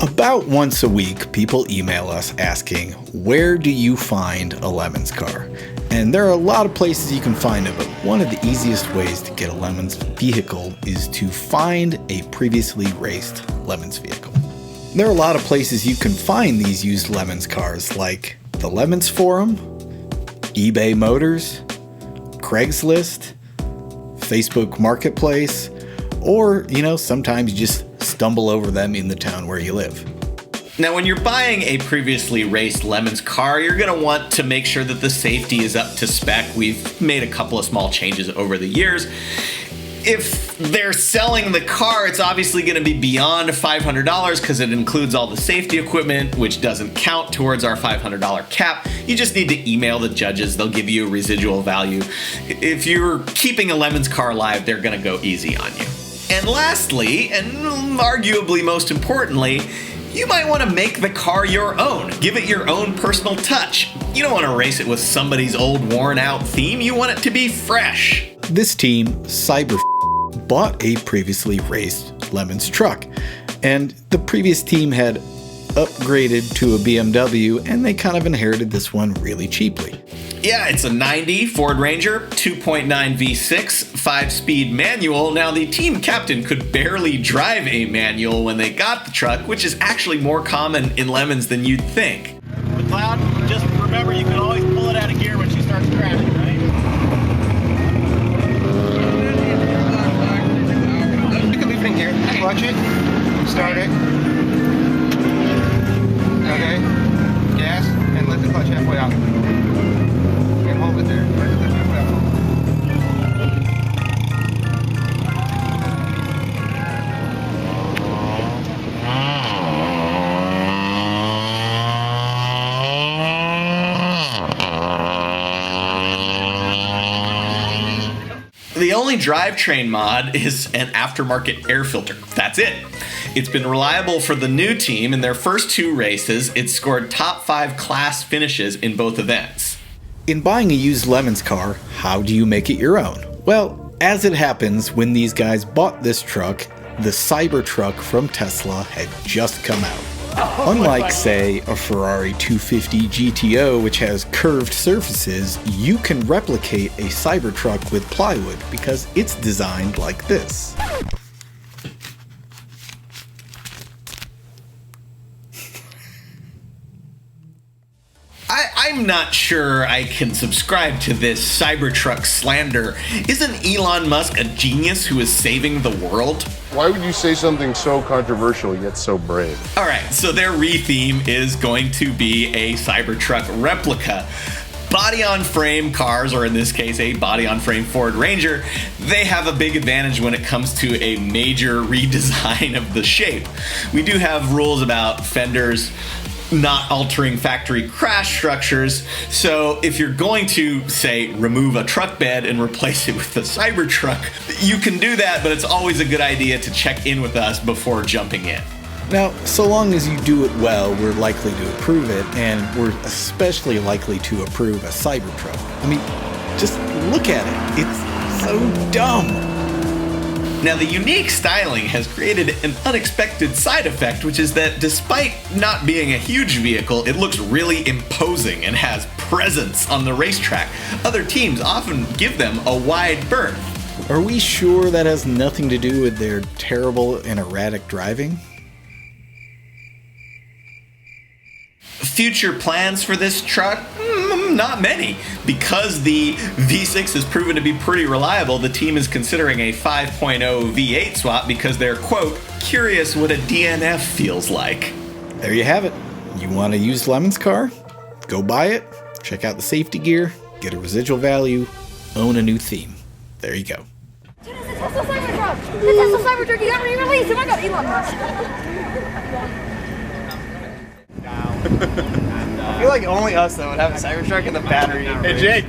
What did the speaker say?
About once a week, people email us asking, where do you find a Lemons car? And there are a lot of places you can find it, but one of the easiest ways to get a Lemons vehicle is to find a previously raced Lemons vehicle. There are a lot of places you can find these used Lemons cars, like the Lemons Forum, eBay Motors, Craigslist, Facebook Marketplace, or, sometimes you just stumble over them in the town where you live. Now, when you're buying a previously raced Lemons car, you're going to want to make sure that the safety is up to spec. We've made a couple of small changes over the years. If they're selling the car, it's obviously going to be beyond $500 because it includes all the safety equipment, which doesn't count towards our $500 cap. You just need to email the judges. They'll give you a residual value. If you're keeping a Lemons car alive, they're going to go easy on you. And lastly, and arguably most importantly, you might want to make the car your own. Give it your own personal touch. You don't want to race it with somebody's old worn out theme. You want it to be fresh. This team, bought a previously raced Lemons truck, and the previous team had upgraded to a BMW, and they kind of inherited this one really cheaply. Yeah, it's a 90 Ford Ranger, 2.9 V6, 5-speed manual. Now, the team captain could barely drive a manual when they got the truck, which is actually more common in Lemons than you'd think. McLeod, just remember you can always pull it out of gear when she starts crashing, right? You can leave it in gear. Clutch it. Start it. Okay. Gas and let the clutch halfway out. And hold it there. Let it lift halfway out. The only drivetrain mod is an aftermarket air filter. That's it. It's been reliable for the new team. In their first 2 races, it scored top 5 class finishes in both events. In buying a used Lemons car, how do you make it your own? Well, as it happens, when these guys bought this truck, the Cybertruck from Tesla had just come out. Unlike, say, a Ferrari 250 GTO, which has curved surfaces, you can replicate a Cybertruck with plywood because it's designed like this. I'm not sure I can subscribe to this Cybertruck slander. Isn't Elon Musk a genius who is saving the world? Why would you say something so controversial yet so brave? Alright, so their re-theme is going to be a Cybertruck replica. Body-on-frame cars, or in this case a body-on-frame Ford Ranger, they have a big advantage when it comes to a major redesign of the shape. We do have rules about fenders not altering factory crash structures, so if you're going to, say, remove a truck bed and replace it with the Cybertruck, you can do that, but it's always a good idea to check in with us before jumping in. Now, so long as you do it well, we're likely to approve it, and we're especially likely to approve a Cybertruck. I mean, just look at it. It's so dumb. Now, the unique styling has created an unexpected side effect, which is that despite not being a huge vehicle, it looks really imposing and has presence on the racetrack. Other teams often give them a wide berth. Are we sure that has nothing to do with their terrible and erratic driving? Future plans for this truck? Not many. Because the V6 has proven to be pretty reliable, the team is considering a 5.0 V8 swap because they're, quote, curious what a DNF feels like. There you have it. You want to use Lemons car? Go buy it, check out the safety gear, get a residual value, own a new theme. There you go. Dude, it's a Tesla Cybertruck! The Tesla Cybertruck, you got re-released! Oh my god, Elon Musk! I feel like only us though would have a Cybertruck and the battery. Hey Jake,